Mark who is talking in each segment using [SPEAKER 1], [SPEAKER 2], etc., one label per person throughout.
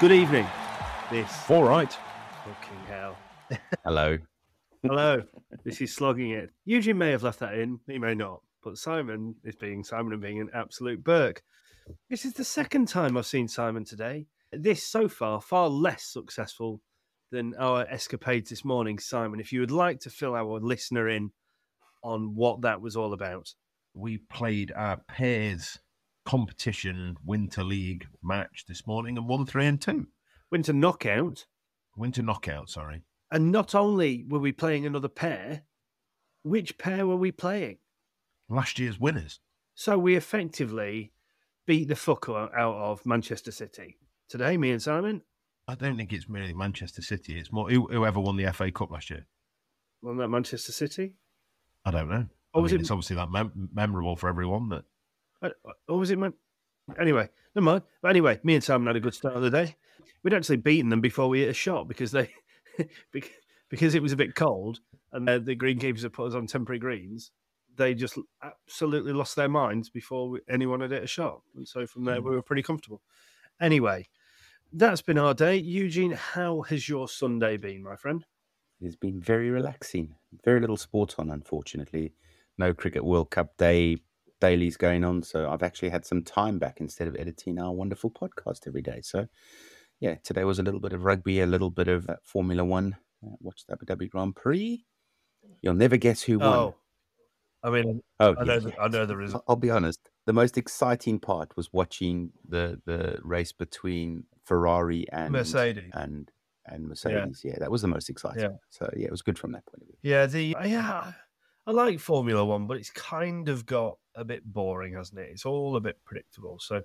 [SPEAKER 1] Good evening. This
[SPEAKER 2] All right.
[SPEAKER 1] fucking hell.
[SPEAKER 2] Hello.
[SPEAKER 1] Hello. This is Slogging It. Eugene may have left that in, he may not, but Simon is being Simon and being an absolute Burke. This is the second time I've seen Simon today. This so far less successful than our escapades this morning. Simon, if you would like to fill our listener in on what that was all about.
[SPEAKER 3] We played our pairs competition winter league match this morning and won 3-2.
[SPEAKER 1] Winter knockout.
[SPEAKER 3] Winter knockout, sorry.
[SPEAKER 1] And not only were we playing another pair, which pair were we playing?
[SPEAKER 3] Last year's winners.
[SPEAKER 1] So we effectively beat the fuck out of Manchester City. Today, me and Simon.
[SPEAKER 3] I don't think it's merely Manchester City. It's more whoever won the FA Cup last year.
[SPEAKER 1] Wasn't that Manchester City?
[SPEAKER 3] I don't know. It's obviously that memorable for everyone. That.
[SPEAKER 1] Or was it Anyway, never mind. But anyway, me and Simon had a good start of the day. We'd actually beaten them before we hit a shot because they because it was a bit cold and the greenkeepers had put us on temporary greens. They just absolutely lost their minds before anyone had hit a shot. And so from there, we were pretty comfortable. Anyway, that's been our day. Eugene, how has your Sunday been, my friend?
[SPEAKER 2] It's been very relaxing. Very little sport on, unfortunately. No Cricket World Cup dailies going on. So I've actually had some time back instead of editing our wonderful podcast every day. So, yeah, today was a little bit of rugby, a little bit of Formula One. Watched the Abu Dhabi Grand Prix. You'll never guess who won.
[SPEAKER 1] Oh, I mean,
[SPEAKER 2] I
[SPEAKER 1] know the result.
[SPEAKER 2] I'll be honest. The most exciting part was watching the race between Ferrari and
[SPEAKER 1] Mercedes.
[SPEAKER 2] and Mercedes. Yeah, that was the most exciting.
[SPEAKER 1] Yeah.
[SPEAKER 2] So yeah, it was good from that point of view.
[SPEAKER 1] Yeah, I like Formula One, but it's kind of got a bit boring, hasn't it? It's all a bit predictable. So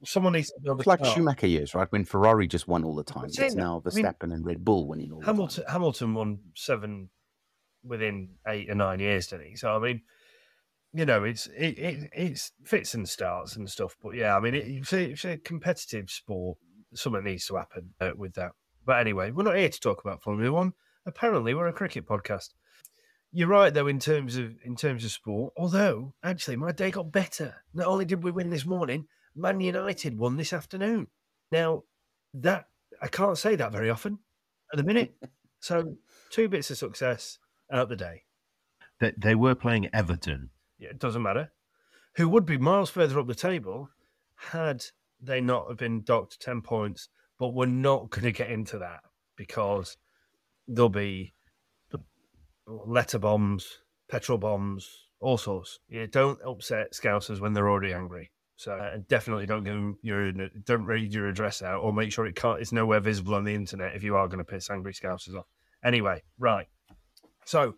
[SPEAKER 1] someone needs to build
[SPEAKER 2] It's like Schumacher years, right? When Ferrari just won all the time.
[SPEAKER 1] It's
[SPEAKER 2] It's now Verstappen and Red Bull winning all the time.
[SPEAKER 1] Hamilton won 7 within 8 or 9 years, didn't he? So I mean, you know, it's fits and starts and stuff. But yeah, I mean, it's a competitive sport. Something needs to happen with that. But anyway, we're not here to talk about Formula One. Apparently, we're a cricket podcast. You're right, though, in terms of sport. Although, actually, my day got better. Not only did we win this morning, Man United won this afternoon. Now, that I can't say that very often at the minute. So, 2 bits of success out the day.
[SPEAKER 3] They were playing Everton.
[SPEAKER 1] Yeah, it doesn't matter. Who would be miles further up the table had they not have been docked 10 points. But we're not going to get into that because there'll be letter bombs, petrol bombs, all sorts. You don't upset Scousers when they're already angry. So definitely don't don't read your address out or make sure it's nowhere visible on the internet if you are going to piss angry Scousers off. Anyway, right. So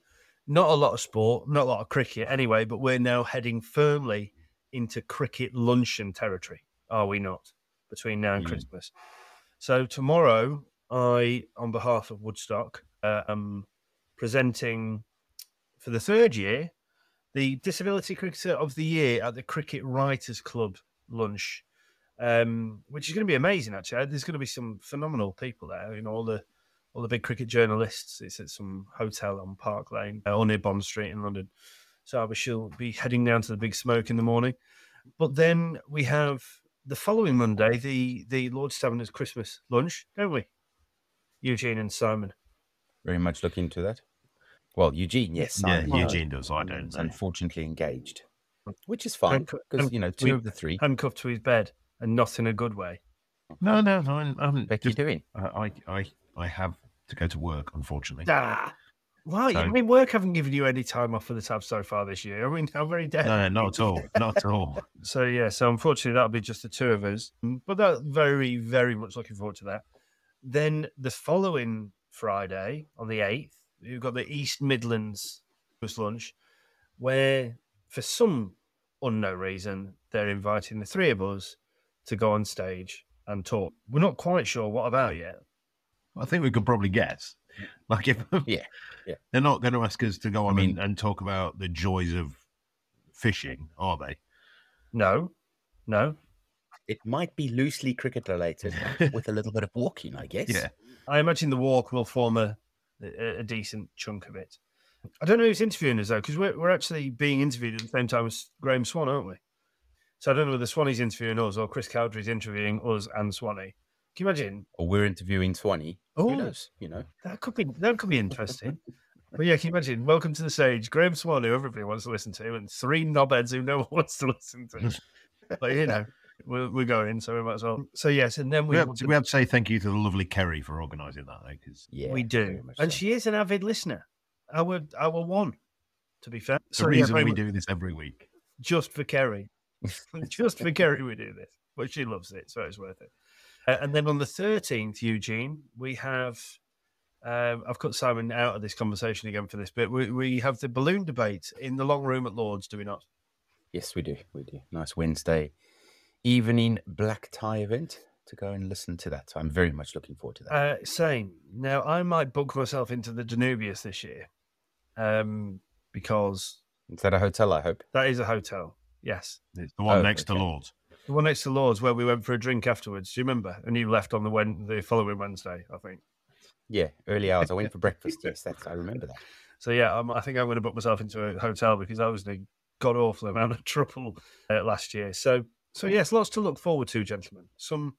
[SPEAKER 1] not a lot of sport, not a lot of cricket anyway, but we're now heading firmly into cricket luncheon territory, are we not? Between now and Christmas. So tomorrow, I, on behalf of Woodstock, am presenting for the 3rd year the Disability Cricketer of the Year at the Cricket Writers Club lunch, which is going to be amazing. Actually, there's going to be some phenomenal people there. You know, all the big cricket journalists. It's at some hotel on Park Lane or near Bond Street in London. So I shall be heading down to the Big Smoke in the morning. But then we have the following Monday, the Lord Stavener's Christmas lunch, don't we? Eugene and Simon.
[SPEAKER 2] Very much look into that. Well, Eugene, yes. Simon,
[SPEAKER 3] Yeah, Eugene does. I don't.
[SPEAKER 2] Unfortunately engaged, which is fine because, 2 of the 3.
[SPEAKER 1] Handcuffed to his bed and not in a good way.
[SPEAKER 3] No. I'm
[SPEAKER 2] Becky doing?
[SPEAKER 3] I have to go to work, unfortunately.
[SPEAKER 1] Why?
[SPEAKER 3] So,
[SPEAKER 1] I mean, work haven't given you any time off for the tab so far this year. I mean, how very dead.
[SPEAKER 3] No, not at all. Not at all.
[SPEAKER 1] So unfortunately, that'll be just the 2 of us. But that's very, very much looking forward to that. Then the following Friday, on the 8th, we've got the East Midlands lunch, where, for some unknown reason, they're inviting the 3 of us to go on stage and talk. We're not quite sure what about yet.
[SPEAKER 3] I think we could probably guess. Like if they're not going to ask us to go on and talk about the joys of fishing, are they?
[SPEAKER 1] No.
[SPEAKER 2] It might be loosely cricket related with a little bit of walking, I guess.
[SPEAKER 3] Yeah.
[SPEAKER 1] I imagine the walk will form a decent chunk of it. I don't know who's interviewing us, though, because we're actually being interviewed at the same time as Graham Swan, aren't we? So I don't know whether Swanee's interviewing us or Chris Cowdery's interviewing us and Swanee. Can you imagine?
[SPEAKER 2] Or we're interviewing 20. Who knows?
[SPEAKER 1] That could be interesting. But yeah, can you imagine? Welcome to the stage, Graham Swan, who everybody wants to listen to, and 3 knobheads who no one wants to listen to. But we're going, so we might as well. So yes, and then we have
[SPEAKER 3] to say thank you to the lovely Kerry for organising that, because
[SPEAKER 1] we do, and she is an avid listener. Our one, to be fair.
[SPEAKER 3] The reason we do this every week,
[SPEAKER 1] just for Kerry, just for Kerry, we do this. But she loves it, so it's worth it. And then on the 13th, Eugene, we have. I've cut Simon out of this conversation again for this bit. We have the balloon debate in the long room at Lord's, do we not?
[SPEAKER 2] Yes, we do. Nice Wednesday evening black tie event to go and listen to that. I'm very much looking forward to that.
[SPEAKER 1] Same. Now, I might book myself into the Danubius this year because...
[SPEAKER 2] Is that a hotel, I hope?
[SPEAKER 1] That is a hotel, yes.
[SPEAKER 3] It's the one next to Lord's.
[SPEAKER 1] The one next to Lord's where we went for a drink afterwards. Do you remember? And you left on the following Wednesday, I think.
[SPEAKER 2] Yeah, early hours. I went for breakfast. Yes, I remember that.
[SPEAKER 1] So, yeah, I think I'm going to book myself into a hotel because I was in a god-awful amount of trouble last year. So yes, lots to look forward to, gentlemen. Some,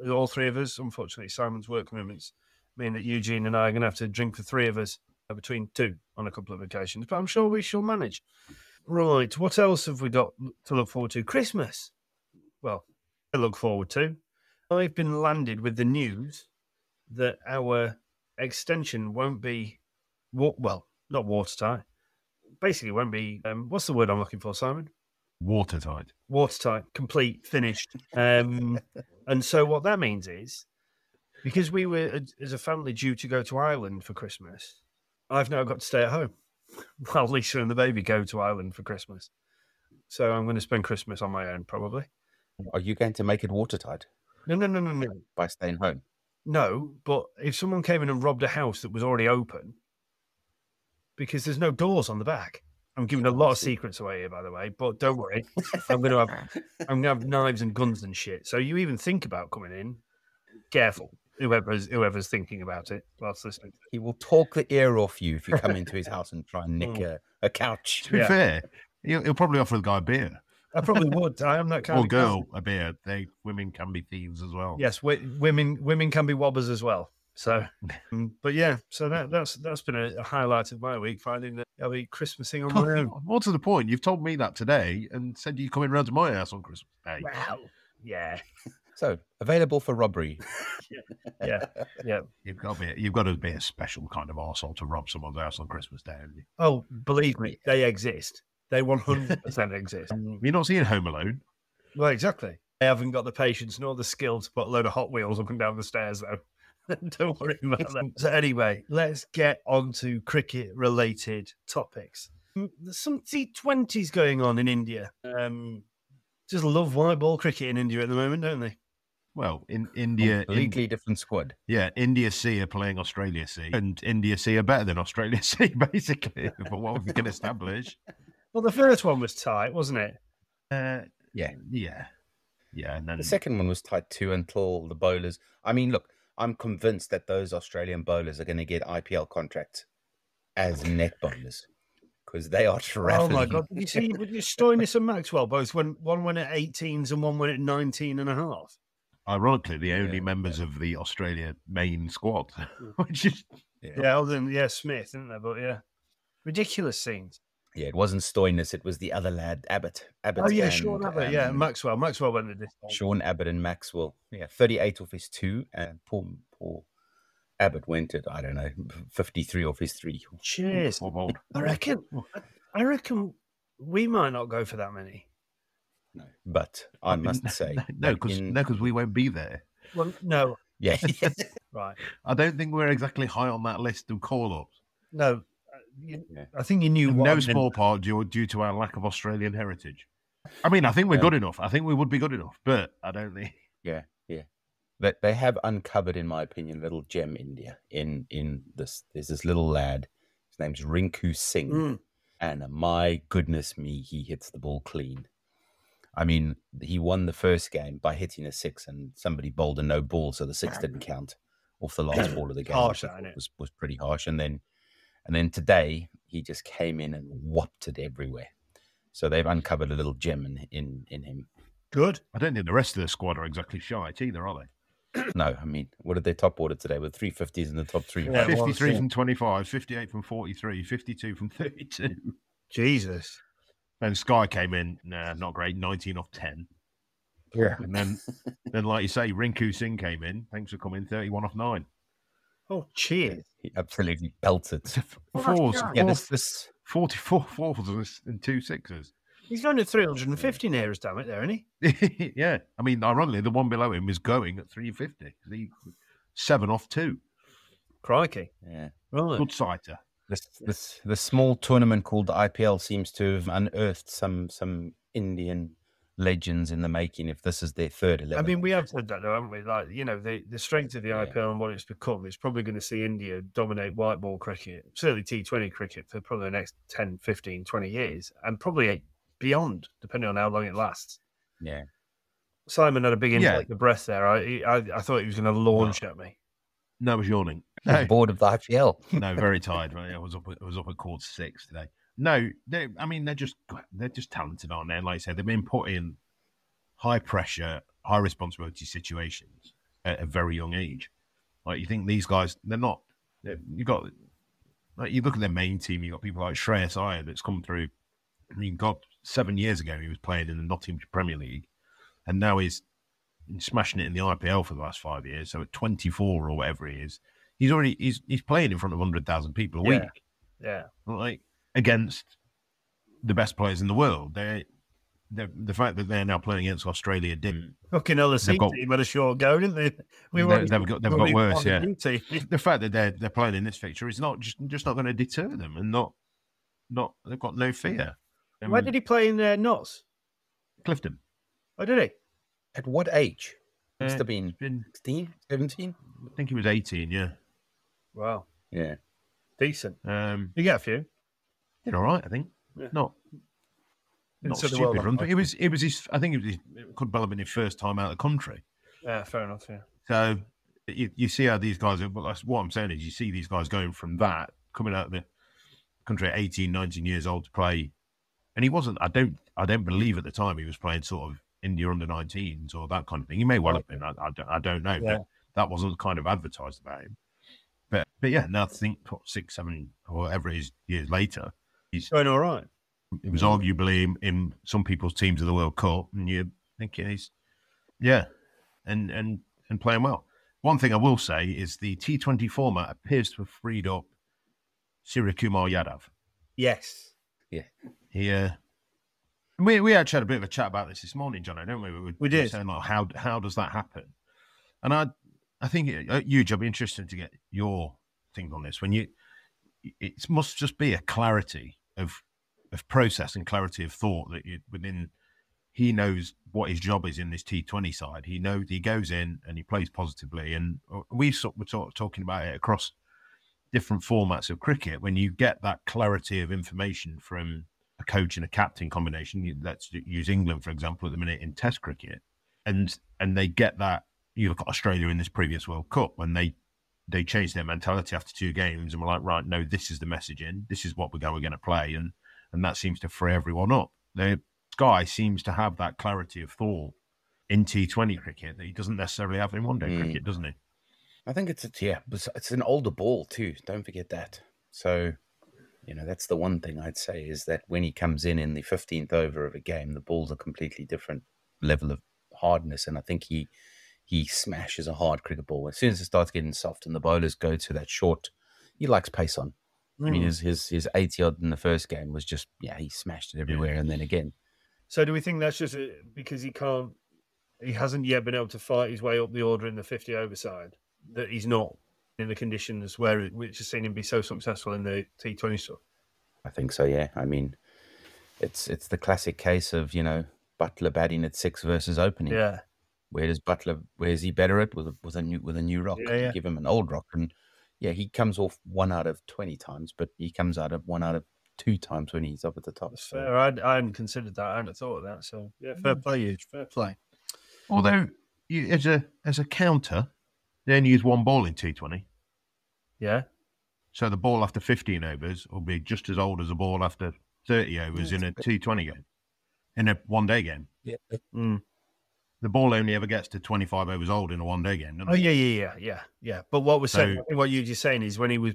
[SPEAKER 1] all 3 of us. Unfortunately, Simon's work commitments mean that Eugene and I are going to have to drink for 3 of us between 2 on a couple of occasions. But I'm sure we shall manage. Right, what else have we got to look forward to? Christmas. Well, I look forward to. I've been landed with the news that our extension won't be, well, not watertight. Basically, won't be, what's the word I'm looking for, Simon?
[SPEAKER 3] Watertight.
[SPEAKER 1] Watertight, complete, finished. And so what that means is, because we were, as a family, due to go to Ireland for Christmas, I've now got to stay at home while Lisa and the baby go to Ireland for Christmas. So I'm going to spend Christmas on my own, probably.
[SPEAKER 2] Are you going to make it watertight?
[SPEAKER 1] No.
[SPEAKER 2] By staying home?
[SPEAKER 1] No, but if someone came in and robbed a house that was already open, because there's no doors on the back. I'm giving a lot of secrets away here, by the way, but don't worry. I'm going to have knives and guns and shit. So you even think about coming in, careful, whoever's thinking about it whilst listening.
[SPEAKER 2] He will talk the ear off you if you come into his house and try and nick a couch.
[SPEAKER 3] To be fair, he'll probably offer the guy a beer.
[SPEAKER 1] I probably would. I am that kind of
[SPEAKER 3] girl a beer. Women can be thieves as well.
[SPEAKER 1] Yes, women can be wobbers as well. So, but yeah, so that's been a highlight of my week, finding that I'll be Christmasing on my own.
[SPEAKER 3] More to the point, you've told me that today and said you're coming round to my house on Christmas Day.
[SPEAKER 1] Wow. Yeah.
[SPEAKER 2] So available for robbery.
[SPEAKER 1] Yeah.
[SPEAKER 3] You've got to be a special kind of arsehole to rob someone's house on Christmas Day, haven't you?
[SPEAKER 1] Oh, believe me, they exist. They 100% exist.
[SPEAKER 3] You're not seeing Home Alone.
[SPEAKER 1] Well, exactly. I haven't got the patience nor the skill to put a load of Hot Wheels up and down the stairs, though. Don't worry about that. So anyway, let's get on to cricket-related topics. There's some T20s going on in India. Just love white ball cricket in India at the moment, don't they?
[SPEAKER 3] Well, in India...
[SPEAKER 2] Completely different squad.
[SPEAKER 3] Yeah, India C are playing Australia C, and India C are better than Australia C, basically, for what we can establish.
[SPEAKER 1] Well, the first one was tight, wasn't it?
[SPEAKER 2] Yeah.
[SPEAKER 3] And then
[SPEAKER 2] the second one was tight too until the bowlers... I mean, look, I'm convinced that those Australian bowlers are going to get IPL contracts as net bowlers because they are traveling.
[SPEAKER 1] Oh my God. You see, Stoinis and Maxwell both one went at 18s and one went at 19 and a half.
[SPEAKER 3] Ironically, the only members of the Australia main squad, which is...
[SPEAKER 1] other than Smith, isn't there? But yeah, ridiculous scenes.
[SPEAKER 2] Yeah, it wasn't Stoinis, it was the other lad, Abbott.
[SPEAKER 1] Sean Abbott, Maxwell. Maxwell went at this time.
[SPEAKER 2] Sean Abbott and Maxwell. Yeah, 38 off his 2, and poor Abbott went at, 53 off his 3.
[SPEAKER 1] Cheers. I reckon we might not go for that many.
[SPEAKER 2] No, but I must say...
[SPEAKER 3] No, because we won't be there.
[SPEAKER 1] Well, no.
[SPEAKER 2] Yeah.
[SPEAKER 1] Right.
[SPEAKER 3] I don't think we're exactly high on that list of call-ups.
[SPEAKER 1] No. I think you knew what...
[SPEAKER 3] No small part due to our lack of Australian heritage. I mean, I think we're good enough. I think we would be good enough, but I don't think...
[SPEAKER 2] Yeah. But they have uncovered, in my opinion, a little gem India. In this, there's this little lad. His name's Rinku Singh. And my goodness me, he hits the ball clean. I mean, he won the first game by hitting a 6 and somebody bowled a no ball, so the 6 didn't count off the last ball of the game.
[SPEAKER 1] Harsh,
[SPEAKER 2] was pretty harsh. And then today, he just came in and whopped it everywhere. So they've uncovered a little gem in him.
[SPEAKER 1] Good.
[SPEAKER 3] I don't think the rest of the squad are exactly shite either, are they?
[SPEAKER 2] No, I mean, what did they top order today with 350s in the top three?
[SPEAKER 1] Yeah,
[SPEAKER 3] 53 from 25, 58 from 43, 52 from 32.
[SPEAKER 1] Jesus.
[SPEAKER 3] And Sky came in, not great, 19 off 10.
[SPEAKER 2] Yeah.
[SPEAKER 3] And then like you say, Rinku Singh came in. Thanks for coming, 31 off 9.
[SPEAKER 1] Oh, cheers.
[SPEAKER 2] He absolutely belted.
[SPEAKER 3] Fours, 44 fours and 2 sixes.
[SPEAKER 1] He's going at 350 near us, damn it, there, isn't
[SPEAKER 3] he? Yeah. I mean, ironically, the one below him is going at 350. 7 off 2.
[SPEAKER 1] Crikey.
[SPEAKER 2] Yeah.
[SPEAKER 1] Right.
[SPEAKER 3] Good sighter.
[SPEAKER 2] The small tournament called the IPL seems to have unearthed some Indian legends in the making. If this is their third 11,
[SPEAKER 1] I mean, we have said that, though, haven't we? Like, the strength of the IPL and what it's become is probably going to see India dominate white ball cricket, certainly T20 cricket, for probably the next 10, 15, 20 years, and probably beyond, depending on how long it lasts.
[SPEAKER 2] Yeah.
[SPEAKER 1] Simon had a big intake of breath there. I thought he was going to launch at me.
[SPEAKER 3] No, I was yawning.
[SPEAKER 2] No. Bored of the IPL.
[SPEAKER 3] No, very tired. I was up at quarter 6 today. No, they're just talented, aren't they? And like I said, they've been put in high pressure, high responsibility situations at a very young age. Like, you think these guys, they're not. You look at their main team. You got people like Shreyas Iyer that's come through. I mean, God, 7 years ago he was playing in the Nottinghamshire Premier League, and now he's smashing it in the IPL for the last 5 years. So at 24 or whatever he is, he's playing in front of 100,000 people a week.
[SPEAKER 1] Yeah,
[SPEAKER 3] like against the best players in the world. The fact that they're now playing against Australia didn't.
[SPEAKER 1] Fucking LSE team had a short go, didn't they?
[SPEAKER 3] They've got worse. Yeah, the fact that they're playing in this fixture is not just not going to deter them, and not they've got no fear.
[SPEAKER 1] Where did he play in Notts?
[SPEAKER 3] Clifton.
[SPEAKER 1] Oh, did he?
[SPEAKER 2] At what age? Must have been 16, 17?
[SPEAKER 3] I think he was 18, yeah.
[SPEAKER 1] Wow.
[SPEAKER 2] Yeah.
[SPEAKER 1] Decent. You get a few.
[SPEAKER 3] Did all right, I think. Yeah. Not stupid run. It was his. I think it could well have been his first time out of the country.
[SPEAKER 1] Yeah, fair enough. Yeah.
[SPEAKER 3] So you see how these guys are. But what I'm saying is, you see these guys going from that, coming out of the country at 18, 19 years old to play, and he wasn't. I don't believe at the time he was playing sort of India under 19s or that kind of thing. He may well have been. I don't know. Yeah. But that wasn't kind of advertised about him. But yeah, now I think 6, 7 or whatever it is years later, he's
[SPEAKER 1] going all right.
[SPEAKER 3] It was arguably in some people's teams of the World Cup, and you're thinking he's, and playing well. One thing I will say is the T20 format appears to have freed up Suryakumar Yadav.
[SPEAKER 1] Yes.
[SPEAKER 2] Yeah.
[SPEAKER 3] He, we actually had a bit of a chat about this morning, Johnno, didn't we?
[SPEAKER 1] We did.
[SPEAKER 3] Saying, like, how does that happen? And I think, Huge, I'd be interested to get your thing on this. It must just be a clarity of process and clarity of thought that he knows what his job is in this T20 side. He knows he goes in and he plays positively. And we're talking about it across different formats of cricket. When you get that clarity of information from a coach and a captain combination, let's use England, for example, at the minute in Test cricket, and they get that. You look at Australia in this previous World Cup when they changed their mentality after 2 games and were like, right, no, this is the messaging. This is what we're going to play. And that seems to free everyone up. Sky seems to have that clarity of thought in T20 cricket that he doesn't necessarily have in one-day cricket, doesn't he?
[SPEAKER 2] I think it's an older ball too. Don't forget that. So, that's the one thing I'd say is that when he comes in the 15th over of a game, the ball's a completely different level of hardness. And I think he smashes a hard cricket ball. As soon as it starts getting soft and the bowlers go to that short, he likes pace on. I mean, his 80-odd in the first game was just, he smashed it everywhere and then again.
[SPEAKER 1] So do we think that's just because he hasn't yet been able to fight his way up the order in the 50-over side, that he's not in the conditions which has seen him be so successful in the T20 stuff?
[SPEAKER 2] I think so, yeah. I mean, it's the classic case of, Butler batting at 6 versus opening.
[SPEAKER 1] Yeah.
[SPEAKER 2] Where is he better at? With a new rock.
[SPEAKER 1] Yeah.
[SPEAKER 2] You give him an old rock and he comes off 1 out of 20 times, but he comes out of 1 out of 2 times when he's up at the top.
[SPEAKER 1] That's fair. I hadn't considered that. I hadn't thought of that. So yeah, fair play, Huge. Fair play.
[SPEAKER 3] Although as a counter, they only use 1 ball in T20.
[SPEAKER 1] Yeah.
[SPEAKER 3] So the ball after 15 overs will be just as old as a ball after 30 overs in a T20 game, in a one-day game.
[SPEAKER 2] Yeah.
[SPEAKER 3] the ball only ever gets to 25 overs old in a one-day game, doesn't
[SPEAKER 1] Oh,
[SPEAKER 3] it?
[SPEAKER 1] yeah. But what what you're just saying is when he was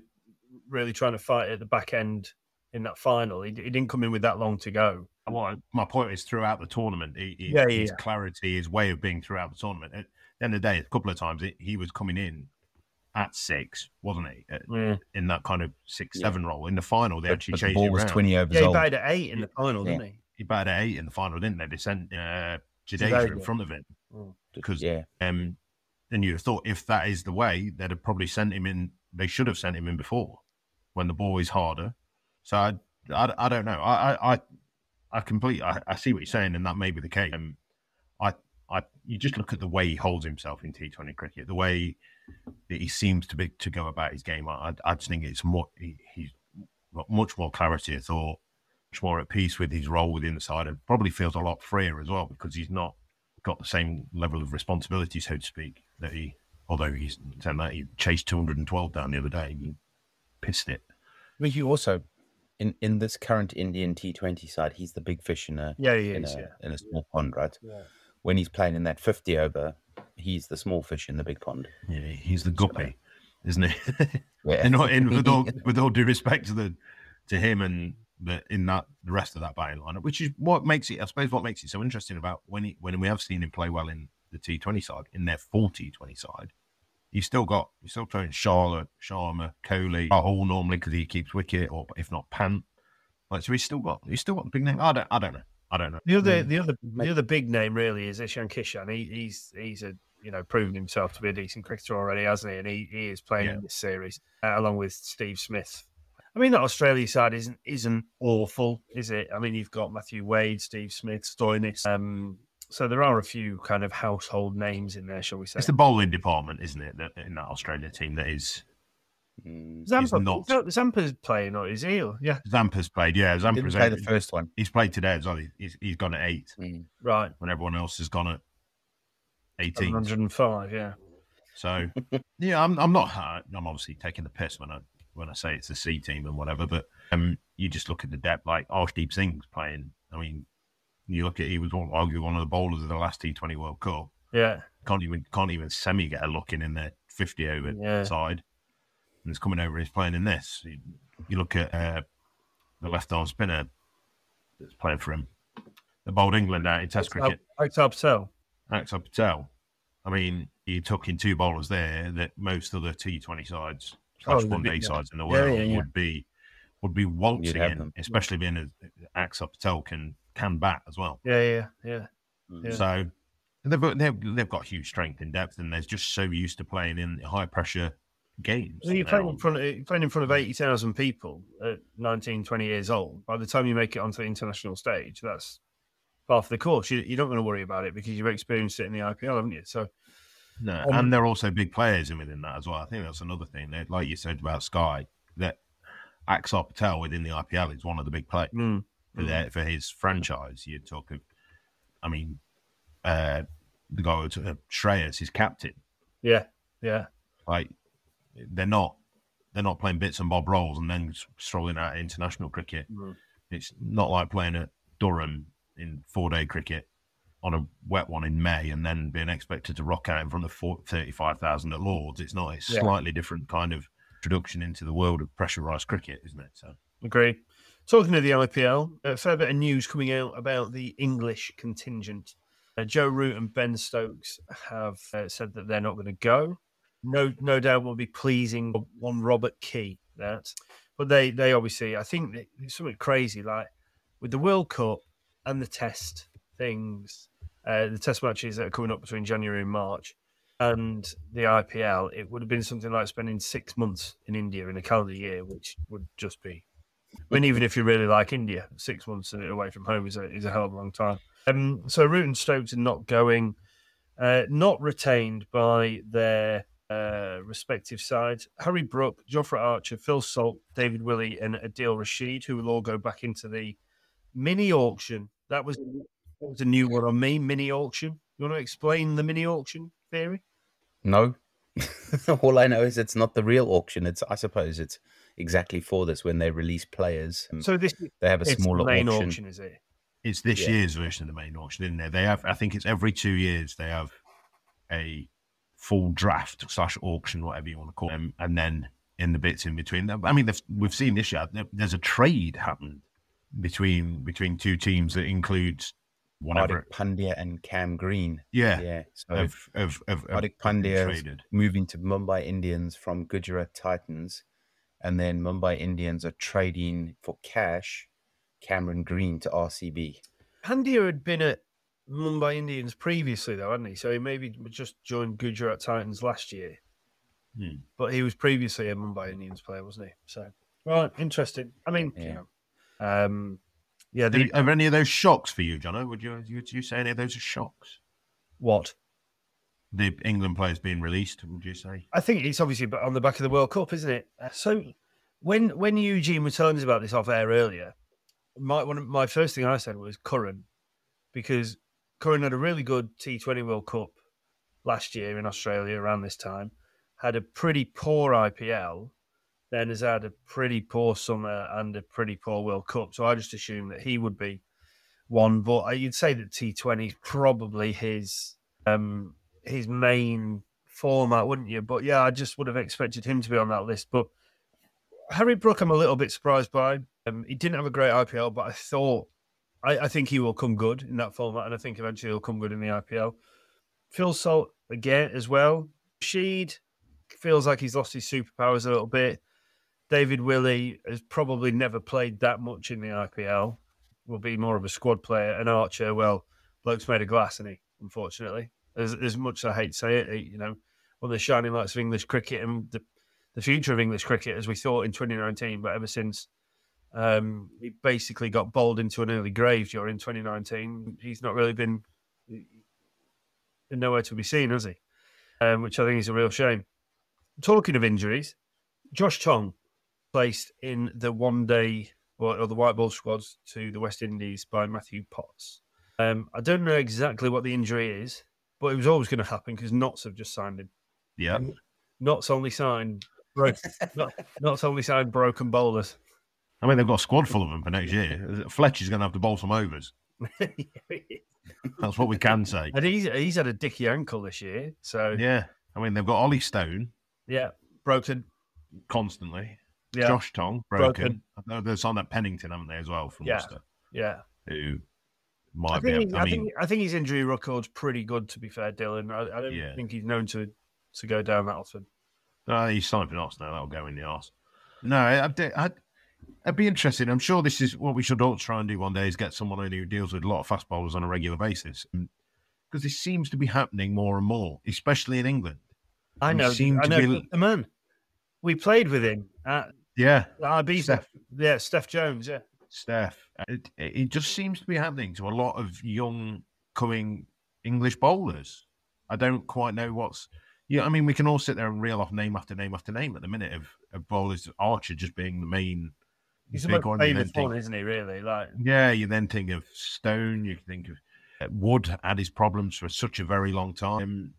[SPEAKER 1] really trying to fight at the back end in that final, he didn't come in with that long to go.
[SPEAKER 3] Well, my point is throughout the tournament, his clarity, his way of being throughout the tournament. At the end of the day, a couple of times he was coming in at 6, wasn't he? In that kind of 6-7 role. In the final, they actually changed
[SPEAKER 2] the ball
[SPEAKER 3] it
[SPEAKER 2] was
[SPEAKER 3] around.
[SPEAKER 2] 20 overs
[SPEAKER 1] Yeah, he
[SPEAKER 2] old.
[SPEAKER 1] batted at 8 in the final, didn't he?
[SPEAKER 3] He batted at 8 in the final, didn't they? They sent Jadeja in front of him. Because then you'd have thought if that is the way, they'd have probably sent him in. They should have sent him in before when the ball is harder. So I don't know. I completely I see what you're saying, and that may be the case. You just look at the way he holds himself in T20 cricket, the way that he seems to go about his game. I just think it's more. He's got much more clarity of thought, much more at peace with his role within the side, and probably feels a lot freer as well because he's not got the same level of responsibility, so to speak, that although he's saying that he chased 212 down the other day, he pissed it.
[SPEAKER 2] I mean, you also, in this current Indian T20 side, he's the big fish in a small pond, right? Yeah. When he's playing in that 50 over, he's the small fish in the big pond.
[SPEAKER 3] Yeah, he's the guppy, isn't he? Yeah. with all due respect to him and the rest of that batting lineup, which is what makes it, I suppose, what makes it so interesting about when we have seen him play well in the T20 side, in their full T20 side, he's still throwing Charlotte, Sharma, Kohli, Rahul normally because he keeps wicket, or if not Pant. Like, so he's still got the big name. I don't know.
[SPEAKER 1] The other big name really is Ishan Kishan. He's proven himself to be a decent cricketer already, hasn't he? And he is playing in this series along with Steve Smith. I mean, that Australia side isn't awful, is it? I mean, you've got Matthew Wade, Steve Smith, Stoinis. So there are a few kind of household names in there, shall we say?
[SPEAKER 3] It's the bowling department, isn't it, in that Australia team that is.
[SPEAKER 1] Zampa's playing, or is he? Yeah,
[SPEAKER 3] Zampa's played. Yeah, Zampa's
[SPEAKER 2] didn't play the first one.
[SPEAKER 3] He's played today as well. He's gone at 8,
[SPEAKER 1] right?
[SPEAKER 3] When everyone else has gone at 18,
[SPEAKER 1] 105. Yeah.
[SPEAKER 3] So yeah, I'm not. I'm obviously taking the piss when I say it's the C team and whatever, but you just look at the depth. Like Arshdeep Singh's playing. I mean, you look at he was arguably one of the bowlers of the last T20 World Cup.
[SPEAKER 1] Yeah,
[SPEAKER 3] can't even semi get a look in their 50 over side. And it's coming over. He's playing in this. You look at the left arm spinner that's playing for him. They bowled England out in Test cricket.
[SPEAKER 1] Axar
[SPEAKER 3] Patel. I mean, you took in 2 bowlers there that most other T20 sides / one-day sides in the world would be waltzing in, especially being as Axar Patel can bat as well.
[SPEAKER 1] Yeah.
[SPEAKER 3] So they've got huge strength in depth, and they're just so used to playing in high pressure games.
[SPEAKER 1] Well, you're playing in front of 80,000 people at 19, 20 years old. By the time you make it onto the international stage, that's half the course. You don't want to worry about it because you've experienced it in the IPL, haven't you? So,
[SPEAKER 3] no, and they're also big players within that as well. I think that's another thing. Like you said about Sky, that Axar Patel within the IPL is one of the big players for his franchise. You talk of, I mean, the guy who took Shreyas, his captain.
[SPEAKER 1] Yeah.
[SPEAKER 3] Like, they're not playing bits and bob roles and then strolling out international cricket. It's not like playing at Durham in 4-day cricket on a wet one in May and then being expected to rock out in front of 35,000 at Lords. It's not. It's slightly different kind of introduction into the world of pressurised cricket, isn't it? So,
[SPEAKER 1] agree. Talking of the IPL, a fair bit of news coming out about the English contingent. Joe Root and Ben Stokes have said that they're not going to go. No doubt will be pleasing one Robert Key, but they obviously, I think it's something crazy, like with the World Cup and the test things, the test matches that are coming up between January and March, and the IPL, it would have been something like spending 6 months in India in a calendar year, which would just be, I mean, even if you really like India, 6 months away from home is a hell of a long time. So Root and Stokes are not going, not retained by their respective sides. Harry Brook, Jofra Archer, Phil Salt, David Willey, and Adil Rashid, who will all go back into the mini auction. That was a new one on me, mini auction. You want to explain the mini auction theory?
[SPEAKER 2] No. All I know is it's not the real auction. I suppose it's exactly for this when they release players.
[SPEAKER 1] So they have a smaller
[SPEAKER 2] main
[SPEAKER 1] auction, is it?
[SPEAKER 3] it's this year's version of the main auction, isn't it? They have, I think it's every 2 years they have a full draft / auction, whatever you want to call them, and then in the bits in between them. I mean, we've seen this year. There's a trade happened between two teams that includes whatever
[SPEAKER 2] Hardik Pandya and Cam Green.
[SPEAKER 3] Yeah.
[SPEAKER 2] So
[SPEAKER 3] Hardik
[SPEAKER 2] Pandya is moving to Mumbai Indians from Gujarat Titans, and then Mumbai Indians are trading for cash Cameron Green to RCB.
[SPEAKER 1] Pandya had been at Mumbai Indians previously, though, hadn't he? So he maybe just joined Gujarat Titans last year. But he was previously a Mumbai Indians player, wasn't he? So, right, interesting. I mean,
[SPEAKER 3] are any of those shocks for you, Johnno? Would you say any of those are shocks?
[SPEAKER 1] What?
[SPEAKER 3] The England players being released, would you say?
[SPEAKER 1] I think it's obviously on the back of the World Cup, isn't it? So when Eugene was telling us about this off air earlier, my first thing I said was Curran, because Curran had a really good T20 World Cup last year in Australia around this time, had a pretty poor IPL, then has had a pretty poor summer and a pretty poor World Cup. So I just assumed that he would be one. But you'd say that T20 is probably his main format, wouldn't you? But yeah, I just would have expected him to be on that list. But Harry Brook, I'm a little bit surprised by. He didn't have a great IPL, but I think he will come good in that format, and I think eventually he'll come good in the IPL. Phil Salt again as well. Sheed feels like he's lost his superpowers a little bit. David Willey has probably never played that much in the IPL. Will be more of a squad player. And Archer, well, bloke's made of glass, isn't he? Unfortunately, as much as I hate to say it, one of the shining lights of English cricket and the future of English cricket, as we thought in 2019. But ever since he basically got bowled into an early grave during 2019, he's not really been nowhere to be seen, has he? Which I think is a real shame. Talking of injuries, Josh Tong placed in the one-day or the white ball squads to the West Indies by Matthew Potts. I don't know exactly what the injury is, but it was always going to happen because Notts have just signed him.
[SPEAKER 3] Yeah,
[SPEAKER 1] Notts only signed broken bowlers.
[SPEAKER 3] I mean, they've got a squad full of them for next year. Fletcher's going to have to bowl some overs. That's what we can say.
[SPEAKER 1] And he's had a dicky ankle this year, so
[SPEAKER 3] yeah. I mean, they've got Ollie Stone.
[SPEAKER 1] Yeah, broken
[SPEAKER 3] constantly.
[SPEAKER 1] Yeah.
[SPEAKER 3] Josh Tong, broken. I know there's on that Pennington, haven't they, as well, from Worcester?
[SPEAKER 1] Yeah.
[SPEAKER 3] Who might be...
[SPEAKER 1] I think his injury record's pretty good, to be fair, Dylan. I don't think he's known to go down that often.
[SPEAKER 3] No, he's signed for Notts now. That'll go in the arse. No, I'd be interested. I'm sure this is what we should all try and do one day, is get someone who deals with a lot of fast bowlers on a regular basis. Because this seems to be happening more and more, especially in England.
[SPEAKER 1] I know. The man. We played with him at
[SPEAKER 3] Steph.
[SPEAKER 1] Yeah, Steph Jones. Yeah,
[SPEAKER 3] Steph. It just seems to be happening to a lot of young coming English bowlers. I don't quite know what's. Yeah, I mean, we can all sit there and reel off name after name after name at the minute of bowlers. Archer just being the main.
[SPEAKER 1] He's the most famous one, isn't he? Really,
[SPEAKER 3] you then think of Stone. You think of Wood had his problems for such a very long time.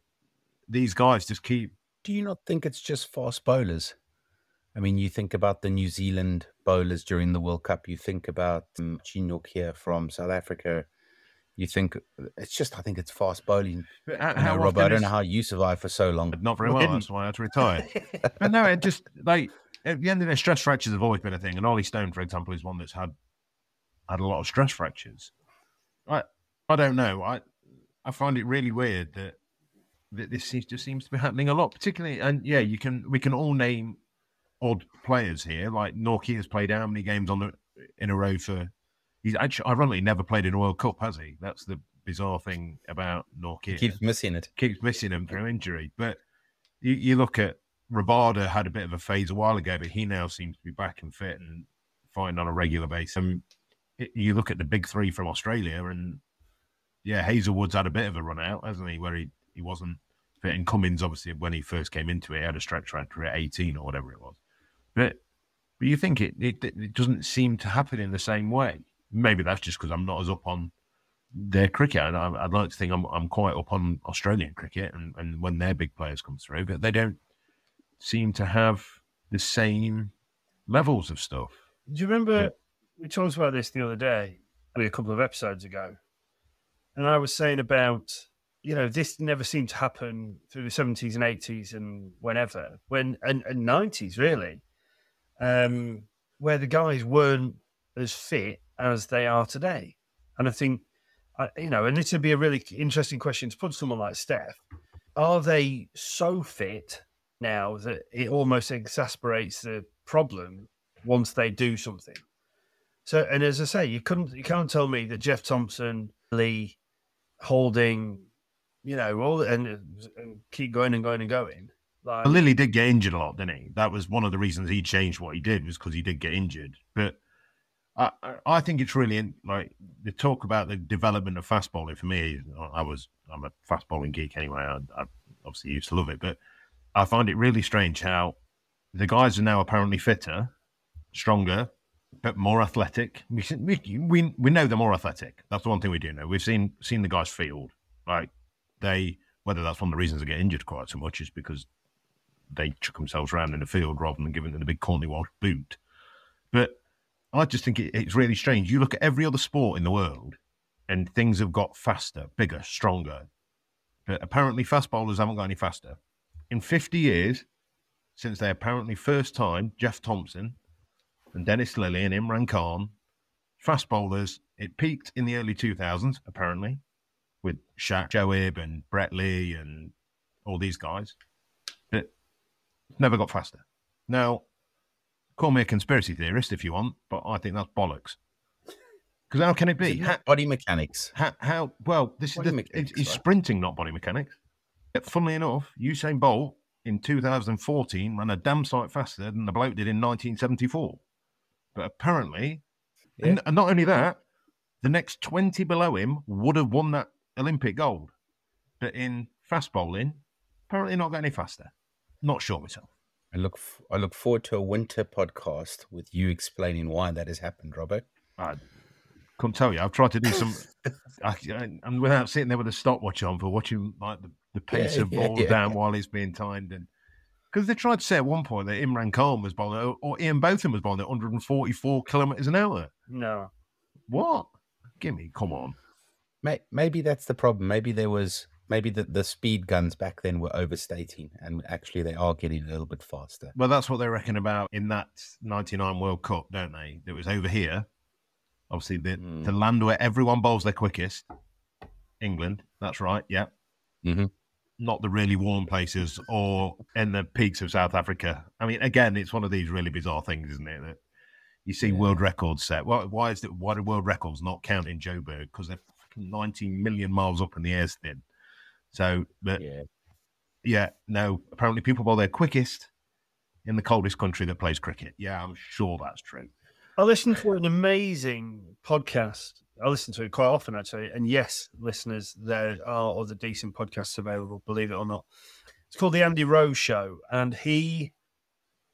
[SPEAKER 3] These guys just keep.
[SPEAKER 2] Do you not think it's just fast bowlers? I mean, you think about the New Zealand bowlers during the World Cup. You think about Chinook here from South Africa. You think it's just, I think it's fast bowling. Robbo, I don't know how you survived for so long.
[SPEAKER 3] Not very well. That's why I had to retire. But no, it just at the end of the stress fractures have always been a thing. And Ollie Stone, for example, is one that's had a lot of stress fractures. I don't know. I find it really weird that this just seems to be happening a lot, particularly. And yeah, we can all name odd players here. Like Norkie has played how many games in a row for. He's actually, ironically, never played in a World Cup, has he? That's the bizarre thing about Norkie.
[SPEAKER 2] He keeps missing it.
[SPEAKER 3] Keeps missing him through injury. But you look at Rabada, had a bit of a phase a while ago, but he now seems to be back and fit and fighting on a regular basis. You look at the big three from Australia, and yeah, Hazelwood's had a bit of a run out, hasn't he? Where he wasn't fit. And Cummins, obviously, when he first came into it, had a stretch fracture at 18 or whatever it was. But you think it doesn't seem to happen in the same way. Maybe that's just because I'm not as up on their cricket. And I'd like to think I'm quite up on Australian cricket and when their big players come through, but they don't seem to have the same levels of stuff.
[SPEAKER 1] Do you remember we talked about this the other day? a couple of episodes ago, and I was saying about, this never seemed to happen through the 70s and 80s and and 90s really, where the guys weren't as fit as they are today. And I think, and this would be a really interesting question to put to someone like Steph. Are they so fit now that it almost exasperates the problem once they do something? So, and as I say, you can't tell me that Jeff Thompson, Lee, Holding, all and keep going and going and going. Like,
[SPEAKER 3] well, Lilly did get injured a lot, didn't he? That was one of the reasons he changed what he did, was because he did get injured. But I think it's really like the talk about the development of fast bowling. For me, I'm a fast bowling geek anyway. I obviously used to love it, but I find it really strange how the guys are now apparently fitter, stronger, but more athletic. We know they're more athletic. That's the one thing we do know. We've seen the guys field. Like whether that's one of the reasons they get injured quite so much is because they chuck themselves around in the field rather than giving them the big corny wash boot. But I just think it's really strange. You look at every other sport in the world and things have got faster, bigger, stronger. But apparently fast bowlers haven't got any faster. In 50 years, since they apparently first time, Jeff Thompson and Dennis Lilly and Imran Khan, fast bowlers, it peaked in the early 2000s, apparently, with Shaq, Shoaib and Brett Lee and all these guys. But never got faster. Now, call me a conspiracy theorist if you want, but I think that's bollocks. Because how can it be?
[SPEAKER 2] Body mechanics.
[SPEAKER 3] How well, this is it's sprinting, not body mechanics. Yet, funnily enough, Usain Bolt in 2014 ran a damn sight faster than the bloke did in 1974. But apparently, and not only that, the next 20 below him would have won that Olympic gold. But in fast bowling, apparently not got any faster. Not sure myself.
[SPEAKER 2] I look forward to a winter podcast with you explaining why that has happened, Robbo.
[SPEAKER 3] I couldn't tell you. I've tried to do some, and without sitting there with a stopwatch on for watching like the pace of balls down while it's being timed, and because they tried to say at one point that Imran Khan was bowling, or Ian Botham was bowling at 144 kilometres an hour.
[SPEAKER 1] No,
[SPEAKER 3] what? Come on.
[SPEAKER 2] Maybe that's the problem. Maybe the speed guns back then were overstating, and actually they are getting a little bit faster.
[SPEAKER 3] Well, that's what they reckon about in that 99 World Cup, don't they? It was over here. Obviously, the land where everyone bowls their quickest, England. That's right, yeah.
[SPEAKER 2] Mm-hmm.
[SPEAKER 3] Not the really warm places or in the peaks of South Africa. I mean, again, it's one of these really bizarre things, isn't it? That you see world records set. Why do world records not count in Joburg? Because they're 19 million miles up in the air still. So, but no, apparently people bowl their quickest in the coldest country that plays cricket. Yeah, I'm sure that's true.
[SPEAKER 1] I listened to an amazing podcast. I listen to it quite often, actually. And yes, listeners, there are other decent podcasts available, believe it or not. It's called The Andy Rose Show. And he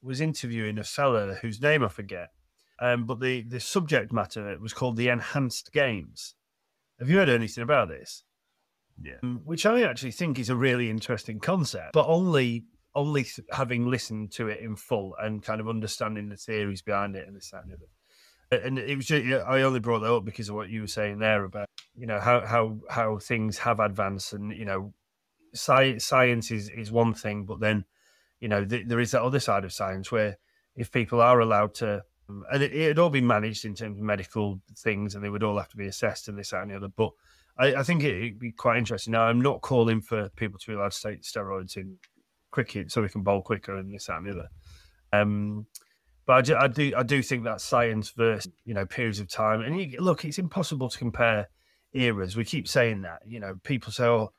[SPEAKER 1] was interviewing a fella whose name I forget. But the subject matter was called The Enhanced Games. Have you heard anything about this?
[SPEAKER 3] Yeah.
[SPEAKER 1] Which I actually think is a really interesting concept, but only having listened to it in full and kind of understanding the theories behind it and this, that, and the other. And it was just, I only brought that up because of what you were saying there about, how things have advanced, and, science is one thing, but then, there is that other side of science where if people are allowed to, and it'd all be managed in terms of medical things, and they would all have to be assessed and this, that, and the other. But I think it'd be quite interesting. Now, I'm not calling for people to be allowed to take steroids in cricket so we can bowl quicker and this, that, and the other. But I do think that science versus, periods of time. And look, it's impossible to compare eras. We keep saying that. People say, oh,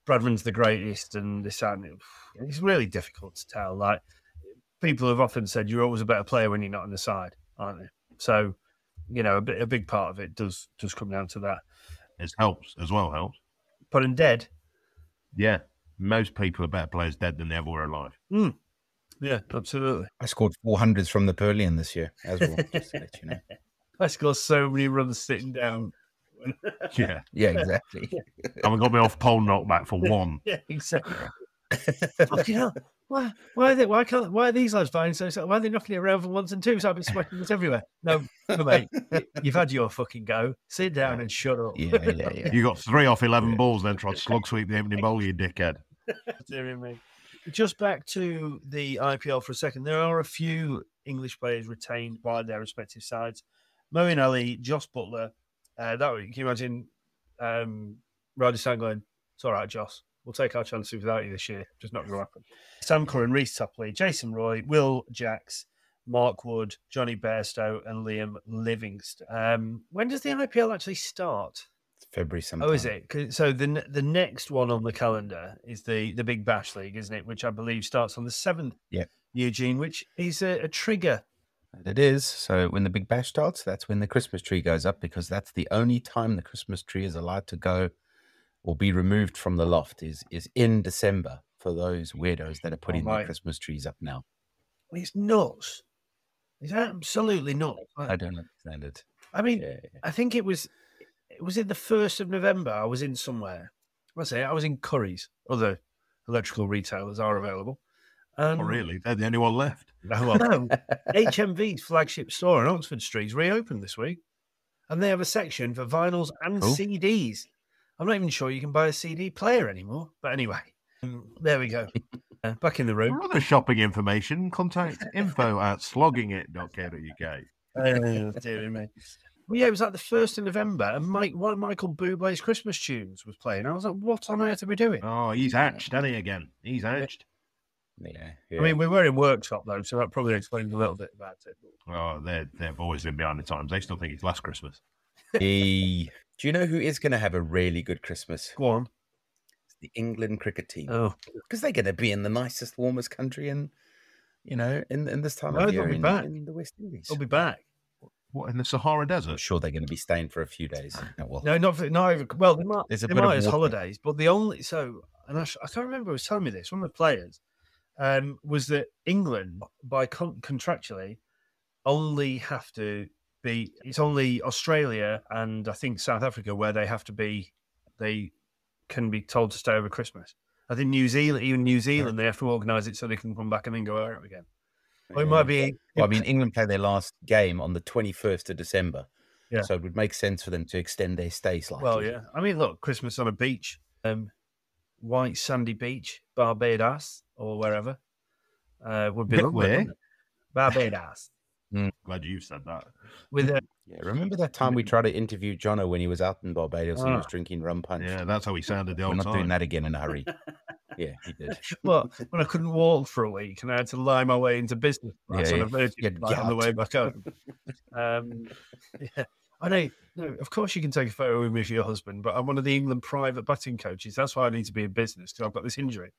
[SPEAKER 1] Bradman's the greatest and this, that, and the other. It's really difficult to tell. Like, people have often said you're always a better player when you're not on the side, aren't they? So, a big part of it does come down to that.
[SPEAKER 3] It helps.
[SPEAKER 1] Put him dead.
[SPEAKER 3] Yeah. Most people are better players dead than they ever were alive.
[SPEAKER 1] Yeah, absolutely.
[SPEAKER 2] I scored 400s from the Perlian this year as well, just to let you know.
[SPEAKER 1] I scored so many runs sitting down.
[SPEAKER 3] Yeah.
[SPEAKER 2] Yeah, exactly.
[SPEAKER 3] I got me off pole knockback for one.
[SPEAKER 1] Yeah, exactly. Fucking hell. Why are these lads buying so? Why are they knocking it around for ones and twos? I've been smashing this everywhere. No, mate, you've had your fucking go. Sit down and shut up.
[SPEAKER 2] Yeah.
[SPEAKER 3] You got 3 off 11 balls, then tried to slug sweep the opening bowl, you dickhead.
[SPEAKER 1] Dear me. Just back to the IPL for a second. There are a few English players retained by their respective sides. Moeen Ali, Joss Butler. Can you imagine Ryder Stan going, "It's all right, Joss. We'll take our chances without you this year. Just not going to happen." Sam Curran, Reece Topley, Jason Roy, Will Jacks, Mark Wood, Johnny Bairstow, and Liam Livingston. When does the IPL actually start?
[SPEAKER 2] February sometime.
[SPEAKER 1] Oh, is it? So the next one on the calendar is the Big Bash League, isn't it? Which I believe starts on the 7th.
[SPEAKER 2] Yeah.
[SPEAKER 1] Eugene, which is a trigger.
[SPEAKER 2] It is. So when the Big Bash starts, that's when the Christmas tree goes up, because that's the only time the Christmas tree is allowed to go or be removed from the loft is in December for those weirdos that are putting their Christmas trees up now.
[SPEAKER 1] It's nuts. It's absolutely nuts.
[SPEAKER 2] I don't understand it.
[SPEAKER 1] I mean, I think it was it the 1st of November. I was in somewhere. I was in Curry's. Other electrical retailers are available.
[SPEAKER 3] Oh, really? They're the only one left.
[SPEAKER 1] No. HMV's flagship store on Oxford Street's reopened this week. And they have a section for vinyls and CDs. I'm not even sure you can buy a CD player anymore. But anyway, there we go. Back in the room.
[SPEAKER 3] For other shopping information, contact info@sloggingit.co.uk.
[SPEAKER 1] Oh, dear me. Well, yeah, it was like the 1st of November, and one of Michael Bublé's Christmas tunes was playing. I was like, what on earth are we doing?
[SPEAKER 3] Oh, he's hatched, hasn't he, again? He's hatched.
[SPEAKER 2] Yeah.
[SPEAKER 1] I mean, we were in workshop, though, so that probably explains a little bit about it.
[SPEAKER 3] Oh, they've always been behind the times. They still think it's last Christmas.
[SPEAKER 2] Do you know who is going to have a really good Christmas?
[SPEAKER 1] Go on.
[SPEAKER 2] It's the England cricket team.
[SPEAKER 1] Oh.
[SPEAKER 2] Because they're going to be in the nicest, warmest country in this time of year in the West Indies.
[SPEAKER 1] They'll be back.
[SPEAKER 3] What, in the Sahara Desert?
[SPEAKER 2] I'm sure they're going to be staying for a few days.
[SPEAKER 1] No, they might as holidays, but the only I can't remember who was telling me this. One of the players was that England, by contractually, only have to be. It's only Australia and I think South Africa where they can be told to stay over Christmas. I think New Zealand, they have to organise it so they can come back and then go out again. Or it might be.
[SPEAKER 2] Well, I mean, England play their last game on the 21st of December.
[SPEAKER 1] Yeah.
[SPEAKER 2] So it would make sense for them to extend their stay slightly.
[SPEAKER 1] Well, yeah. I mean, look, Christmas on a beach, white sandy beach, Barbados or wherever, would be lovely.
[SPEAKER 3] Where?
[SPEAKER 1] Barbados.
[SPEAKER 3] Glad you said that.
[SPEAKER 2] Remember that time we tried to interview Johnno when he was out in Barbados and he was drinking rum punch?
[SPEAKER 3] Yeah, that's how he sounded the
[SPEAKER 2] We're
[SPEAKER 3] old
[SPEAKER 2] not
[SPEAKER 3] time.
[SPEAKER 2] doing that again in a hurry. Yeah, he did.
[SPEAKER 1] Well, when I couldn't walk for a week and I had to lie my way into business class on a Virgin flight on the way back home. Yeah. I know. No, of course you can take a photo with me for your husband, but I'm one of the England private batting coaches. That's why I need to be in business because I've got this injury.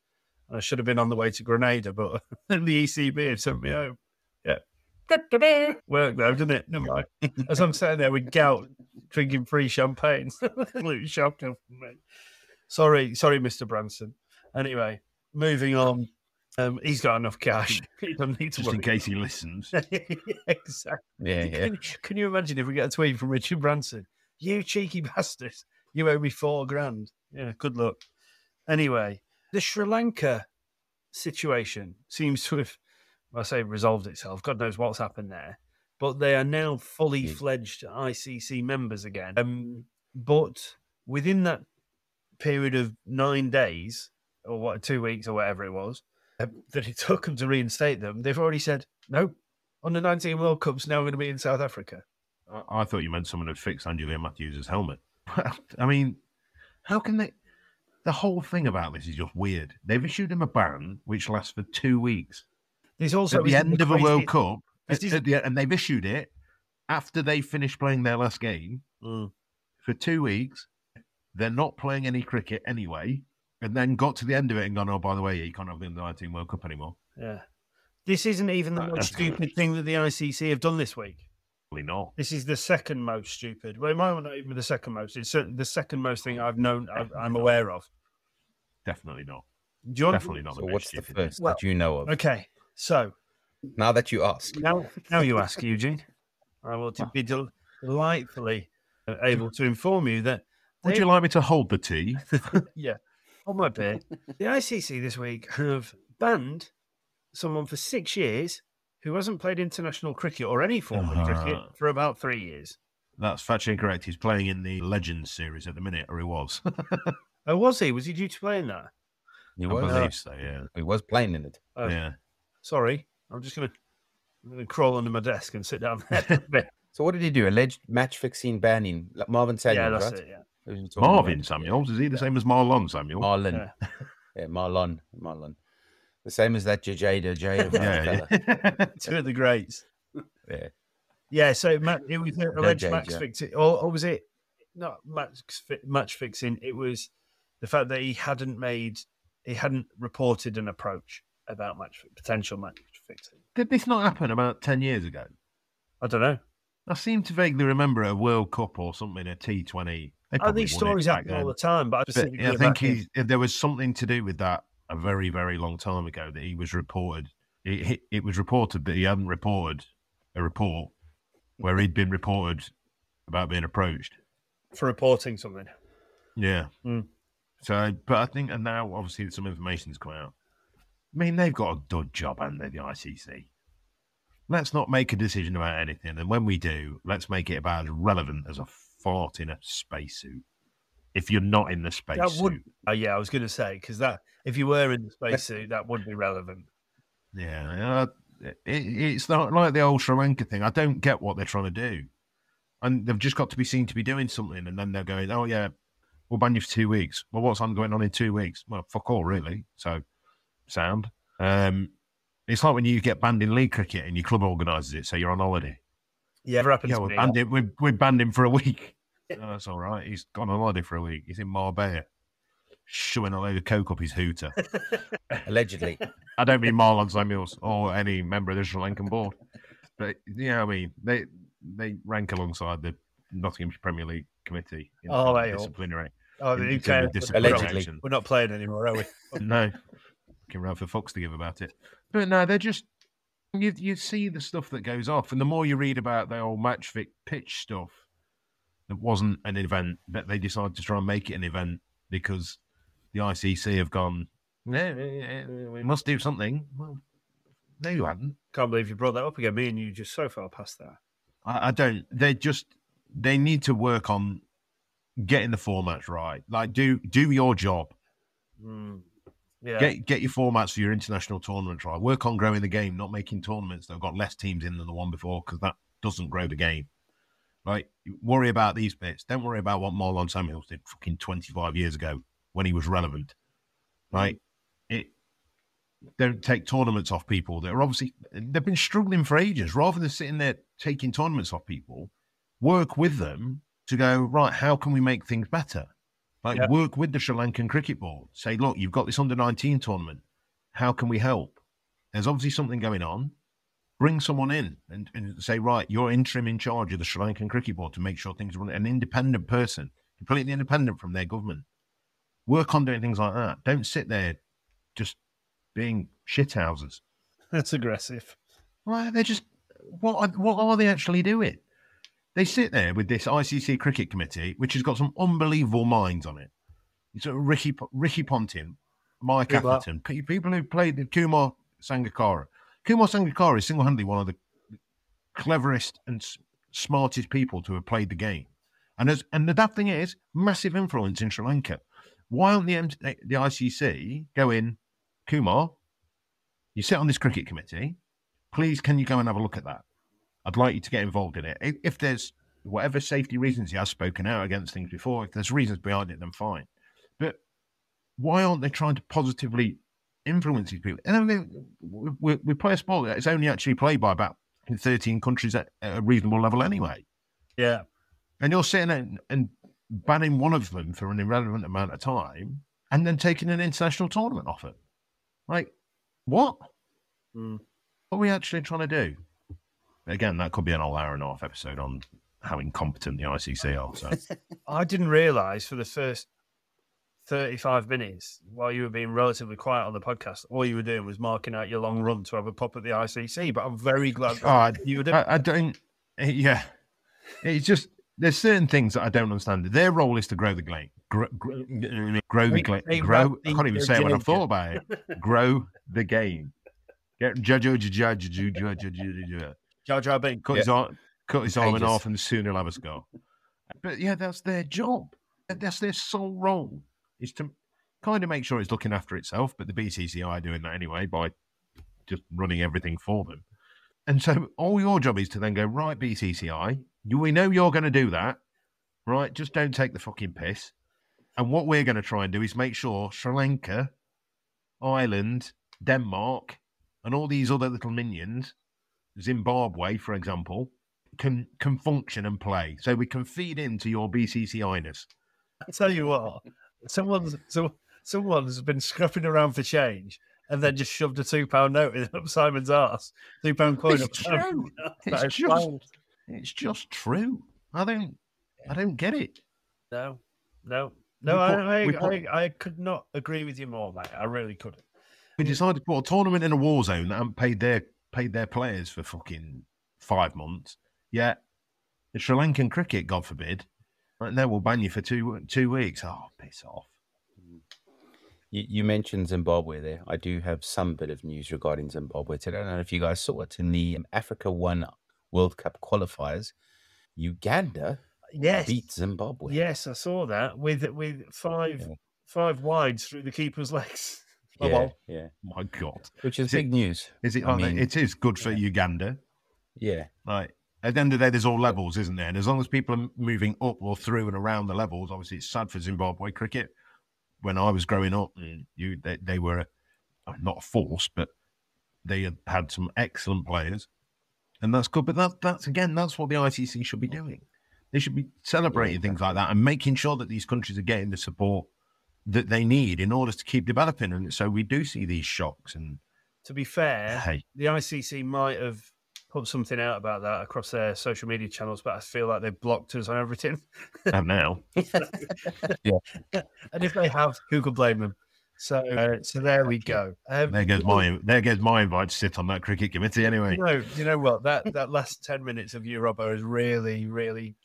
[SPEAKER 1] And I should have been on the way to Grenada, but the ECB had sent me home. Yeah. Worked though, didn't it? Never mind. As I'm sitting there with gout, drinking free champagne. Shocked. Sorry, Mr. Branson. Anyway, moving on. He's got enough cash. He doesn't need to
[SPEAKER 3] Just in case he listens.
[SPEAKER 1] Exactly.
[SPEAKER 2] Yeah.
[SPEAKER 1] Can you imagine if we get a tweet from Richard Branson? You cheeky bastard. You owe me $4,000. Yeah, good luck. Anyway, the Sri Lanka situation seems to have, resolved itself. God knows what's happened there. But they are now fully fledged ICC members again. But within that period of 9 days, or 2 weeks, or whatever it was, that it took them to reinstate them, they've already said, no, under 19 World Cup's now going to be in South Africa.
[SPEAKER 3] I thought you meant someone had fixed Angelia Matthews' helmet. I mean, how can they... The whole thing about this is just weird. They've issued him a ban which lasts for 2 weeks.
[SPEAKER 1] There's also
[SPEAKER 3] at the end of a World Cup, and they've issued it after they finished playing their last game for 2 weeks. They're not playing any cricket anyway, and then got to the end of it and gone, oh, by the way, you can't have the Under-19 World Cup anymore.
[SPEAKER 1] Yeah. This isn't even the most stupid thing that the ICC have done this week.
[SPEAKER 3] Probably not.
[SPEAKER 1] This is the second most stupid. Well, it might not even be the second most. It's certainly the second most thing I'm aware of.
[SPEAKER 3] Definitely not.
[SPEAKER 2] Definitely not. So what's the first that you know of?
[SPEAKER 1] Okay, so
[SPEAKER 2] now that you ask,
[SPEAKER 1] now you ask, Eugene, I will be delightfully able to inform you that.
[SPEAKER 3] Would you like me to hold the tea?
[SPEAKER 1] Yeah. On my beer. The ICC this week have banned someone for 6 years who hasn't played international cricket or any form of cricket for about 3 years.
[SPEAKER 3] That's factually incorrect. He's playing in the Legends series at the minute, or he was.
[SPEAKER 1] Oh, was he? Was he due to play in that?
[SPEAKER 2] He
[SPEAKER 3] I
[SPEAKER 2] was.
[SPEAKER 3] believe so, yeah.
[SPEAKER 2] He was playing in it.
[SPEAKER 1] Oh,
[SPEAKER 3] Yeah.
[SPEAKER 1] sorry. I'm going to crawl under my desk and sit down there a bit.
[SPEAKER 2] So what did he do? Alleged match fixing banning. Like Marvin Samuels,
[SPEAKER 1] Yeah, that's
[SPEAKER 2] right?
[SPEAKER 1] it, yeah.
[SPEAKER 2] Who was he talking
[SPEAKER 3] Marvin
[SPEAKER 2] about?
[SPEAKER 3] Samuels, is he the same as Marlon Samuel?
[SPEAKER 2] Marlon.
[SPEAKER 1] Yeah.
[SPEAKER 2] Yeah, Marlon. The same as that Jada J of
[SPEAKER 3] Yeah,
[SPEAKER 2] fella.
[SPEAKER 1] Two of the greats.
[SPEAKER 2] Yeah.
[SPEAKER 1] Yeah, so it was alleged
[SPEAKER 2] Jade,
[SPEAKER 1] match
[SPEAKER 2] yeah.
[SPEAKER 1] fixing, or was it not match fixing? It was the fact that he hadn't reported an approach about potential match fixing.
[SPEAKER 3] Did this not happen about 10 years ago?
[SPEAKER 1] I don't know.
[SPEAKER 3] I seem to vaguely remember a World Cup or something, a T20.
[SPEAKER 1] These stories happen all the time, but
[SPEAKER 3] I think there was something to do with that a very, very long time ago that he was reported. It was reported that he hadn't reported a report where he'd been reported about being approached.
[SPEAKER 1] for reporting something.
[SPEAKER 3] Yeah.
[SPEAKER 1] Mm.
[SPEAKER 3] So, but I think, and now obviously some information's come out. I mean, they've got a dud job, haven't they, the ICC? Let's not make a decision about anything. And when we do, let's make it about as relevant as a fart in a spacesuit. If you're not in the spacesuit.
[SPEAKER 1] Yeah, I was going to say, because that, if you were in the spacesuit, that would be relevant.
[SPEAKER 3] Yeah. It's not like the old Sri Lanka thing. I don't get what they're trying to do. And they've just got to be seen to be doing something. And then they're going, oh, yeah, we'll ban you for 2 weeks. Well, what's going on in 2 weeks? Well, fuck all, really. So, sound. It's like when you get banned in league cricket and your club organises it, so you're on holiday.
[SPEAKER 1] Yeah, it happens.
[SPEAKER 3] Yeah, we banned him for a week. Oh, that's all right. He's gone on holiday for a week. He's in Marbella, shoving a load of coke up his hooter.
[SPEAKER 2] Allegedly.
[SPEAKER 3] I don't mean Marlon Samuels or any member of the Sri Lankan board, but I mean they rank alongside the Nottingham Premier League committee. In disciplinary.
[SPEAKER 1] Oh,
[SPEAKER 3] in
[SPEAKER 2] allegedly.
[SPEAKER 1] We're not playing anymore, are we?
[SPEAKER 3] No, can run for fucks to give about it. But no, they're just you see the stuff that goes off, and the more you read about the old match pitch stuff, that wasn't an event, but they decided to try and make it an event because the ICC have gone, we must do something. Well, no, you hadn't.
[SPEAKER 1] Can't believe you brought that up again. Me and you just so far past that.
[SPEAKER 3] I don't. They need to work on getting the formats right. Like, do your job.
[SPEAKER 1] Yeah.
[SPEAKER 3] Get your formats for your international tournaments right. Work on growing the game, not making tournaments that have got less teams in than the one before, because that doesn't grow the game. Right? Worry about these bits. Don't worry about what Marlon Samuels did fucking 25 years ago when he was relevant. Right? Don't take tournaments off people that are obviously, they've been struggling for ages. Rather than sitting there taking tournaments off people, work with them to go, right, how can we make things better? Like, work with the Sri Lankan Cricket Board. Say, look, you've got this under-19 tournament. How can we help? There's obviously something going on. Bring someone in and say, right, you're interim in charge of the Sri Lankan Cricket Board to make sure things run. An independent person, completely independent from their government. Work on doing things like that. Don't sit there just being shithouses.
[SPEAKER 1] That's aggressive.
[SPEAKER 3] Well, they're just, what are they actually doing? They sit there with this ICC Cricket Committee, which has got some unbelievable minds on it. It's Ricky Ponting, Mike Atherton, people who played the Kumar Sangakkara. Kumar Sangakkara is single-handedly one of the cleverest and smartest people to have played the game. And the daft thing is, massive influence in Sri Lanka. Why aren't the ICC going, Kumar, you sit on this cricket committee, please can you go and have a look at that? I'd like you to get involved in it. If there's whatever safety reasons he has spoken out against things before, if there's reasons behind it, then fine. But why aren't they trying to positively influence these people? And then we play a sport that is only actually played by about 13 countries at a reasonable level anyway.
[SPEAKER 1] Yeah.
[SPEAKER 3] And you're sitting there and banning one of them for an irrelevant amount of time and then taking an international tournament off it. Like, what? What are we actually trying to do? Again, that could be an whole hour and a half episode on how incompetent the ICC are. So.
[SPEAKER 1] I didn't realise for the first 35 minutes, while you were being relatively quiet on the podcast, all you were doing was marking out your long run to have a pop at the ICC. But I'm very glad that you did.
[SPEAKER 3] I don't. Yeah, it's just there's certain things that I don't understand. Their role is to grow the game. Grow the game. Grow. I can't even say it when I thought about it. Grow the game. Get judge.
[SPEAKER 1] Jar Jar Binks.
[SPEAKER 3] Cut his arm in half, and soon he'll have a scar. But yeah, that's their job. That's their sole role, is to kind of make sure it's looking after itself. But the BCCI are doing that anyway by just running everything for them. And so all your job is to then go, right, BCCI, we know you're going to do that, right? Just don't take the fucking piss. And what we're going to try and do is make sure Sri Lanka, Ireland, Denmark, and all these other little minions, Zimbabwe, for example, can function and play. So we can feed into your BCCI-ness.
[SPEAKER 1] I tell you what, someone's been scrapping around for change and then just shoved a £2 note up Simon's arse. £2 coin.
[SPEAKER 3] It's true. It's just true. I don't get it.
[SPEAKER 1] No. I could not agree with you more, mate. I really couldn't.
[SPEAKER 3] We decided to put a tournament in a war zone that haven't paid their players for fucking 5 months. Yeah, the Sri Lankan cricket, God forbid, right now will ban you for 2 weeks. Oh, piss off.
[SPEAKER 2] You mentioned Zimbabwe there. I do have some bit of news regarding Zimbabwe today. I don't know if you guys saw it in the Africa 1 World Cup qualifiers. Uganda beat Zimbabwe.
[SPEAKER 1] Yes, I saw that with five wides through the keeper's legs.
[SPEAKER 2] Yeah.
[SPEAKER 3] My God.
[SPEAKER 2] Which is big news.
[SPEAKER 3] Is it? It is good for Uganda.
[SPEAKER 2] Yeah.
[SPEAKER 3] Like, at the end of the day, there's all levels, isn't there? And as long as people are moving up or through and around the levels, obviously it's sad for Zimbabwe cricket. When I was growing up, they were not a force, but they had some excellent players. And that's good. But that's what the ICC should be doing. They should be celebrating things like that and making sure that these countries are getting the support that they need in order to keep developing. And so we do see these shocks. And
[SPEAKER 1] to be fair, the ICC might have put something out about that across their social media channels, but I feel like they've blocked us on everything.
[SPEAKER 3] And now.
[SPEAKER 2] Yeah.
[SPEAKER 1] And if they have, who could blame them? So there we go.
[SPEAKER 3] There goes my invite to sit on that cricket committee anyway.
[SPEAKER 1] No, you know what? That last 10 minutes of you, Robbo, has really, really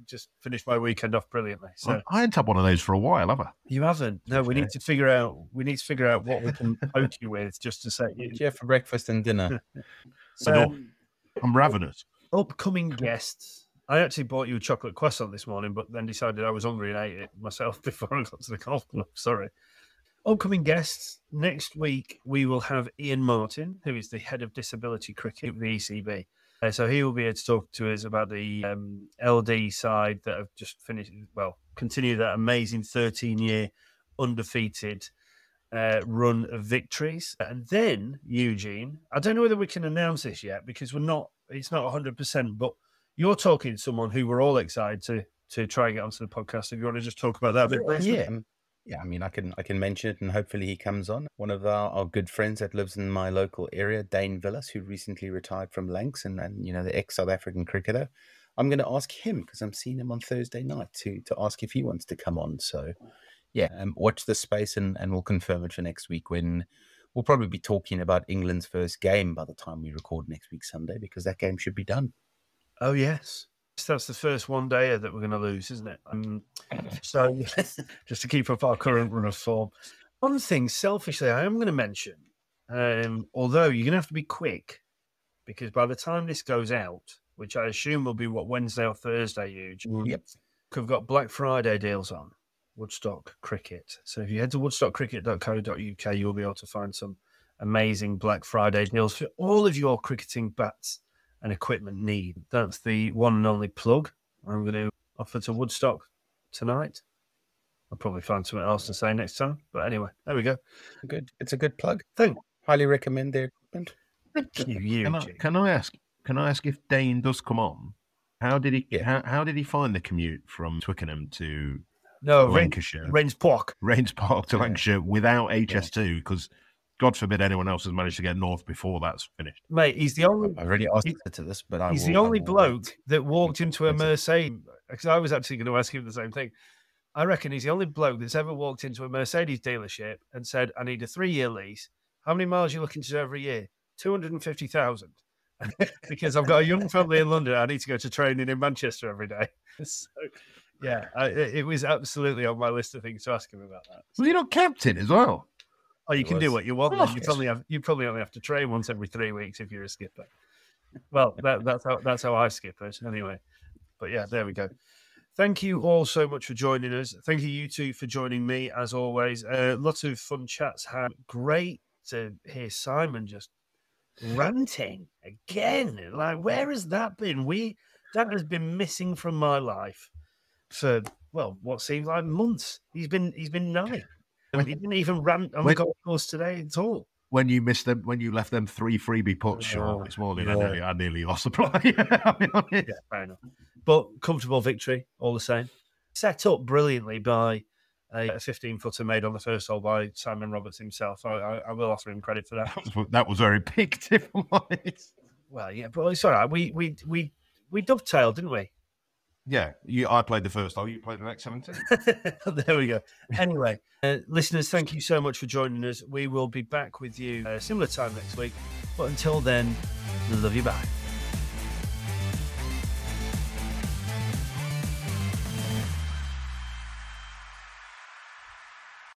[SPEAKER 1] just finished my weekend off brilliantly. So
[SPEAKER 3] I hadn't had one of those for a while, have I?
[SPEAKER 1] You haven't? No, we need to figure out what we can poke you with just to say.
[SPEAKER 2] What do you have for breakfast and dinner?
[SPEAKER 1] So
[SPEAKER 3] I'm ravenous.
[SPEAKER 1] Upcoming guests. I actually bought you a chocolate croissant this morning, but then decided I was hungry and ate it myself before I got to the golf club. Sorry. Upcoming guests. Next week, we will have Ian Martin, who is the head of disability cricket at the ECB. So he will be here to talk to us about the LD side that have just finished, continue that amazing 13-year undefeated run of victories. And then, Eugene, I don't know whether we can announce this yet because it's not 100%, but you're talking to someone who we're all excited to try and get onto the podcast. If you want to just talk about that a bit briefly.
[SPEAKER 2] Yeah, I mean, I can mention it and hopefully he comes on. One of our good friends that lives in my local area, Dane Villas, who recently retired from Lancs and the ex-South African cricketer. I'm going to ask him because I'm seeing him on Thursday night to ask if he wants to come on. So, yeah, watch this space and we'll confirm it for next week when we'll probably be talking about England's first game by the time we record next week Sunday because that game should be done.
[SPEAKER 1] Oh, yes. That's the first one-dayer that we're going to lose, isn't it? So, just to keep up our current run of form. One thing, selfishly, I am going to mention, although you're going to have to be quick, because by the time this goes out, which I assume will be, Wednesday or Thursday, Huge?
[SPEAKER 2] Yep.
[SPEAKER 1] We've got Black Friday deals on Woodstock Cricket. So if you head to woodstockcricket.co.uk, you'll be able to find some amazing Black Friday deals for all of your cricketing bats and equipment need. That's the one and only plug I'm going to offer to Woodstock tonight. I'll probably find something else to say next time. But anyway, there we go.
[SPEAKER 2] Good. It's a good plug.
[SPEAKER 1] Thank
[SPEAKER 2] Highly recommend their equipment.
[SPEAKER 1] Thank you.
[SPEAKER 3] Can I ask if Dane does come on? How did he find the commute from Twickenham to Lancashire?
[SPEAKER 1] Rains Park
[SPEAKER 3] to Lancashire without HS2 because God forbid anyone else has managed to get north before that's finished.
[SPEAKER 1] Mate, he's the only...
[SPEAKER 2] I've already asked to this, but
[SPEAKER 1] he's the only bloke that walked into a Mercedes... Because I was actually going to ask him the same thing. I reckon he's the only bloke that's ever walked into a Mercedes dealership and said, I need a 3-year lease. How many miles are you looking to do every year? 250,000. because I've got a young family in London. I need to go to training in Manchester every day. So, yeah, it was absolutely on my list of things to ask him about that.
[SPEAKER 3] Was he not captain as well?
[SPEAKER 1] Oh, you can do what you want.
[SPEAKER 3] Oh,
[SPEAKER 1] You probably only have to train once every 3 weeks if you're a skipper. Well, that's how I skip it anyway. But yeah, there we go. Thank you all so much for joining us. Thank you two for joining me as always. Lots of fun chats. Great to hear Simon just ranting again. Like, where has that been? That has been missing from my life for what seems like months. He's been nice. I mean, he didn't even rant on the golf course today at all.
[SPEAKER 3] When you missed them, when you left them 3 freebie putts short this morning, I nearly lost the play.
[SPEAKER 1] Yeah, fair enough. But comfortable victory all the same. Set up brilliantly by a 15-footer made on the first hole by Simon Roberts himself. I will offer him credit for that.
[SPEAKER 3] That was very picked, if I'm honest.
[SPEAKER 1] Well, yeah, but it's all right. We dovetailed, didn't we?
[SPEAKER 3] Yeah, I played the first hole. You played the next 17.
[SPEAKER 1] There we go. Anyway, listeners, thank you so much for joining us. We will be back with you similar time next week. But until then, love you, bye.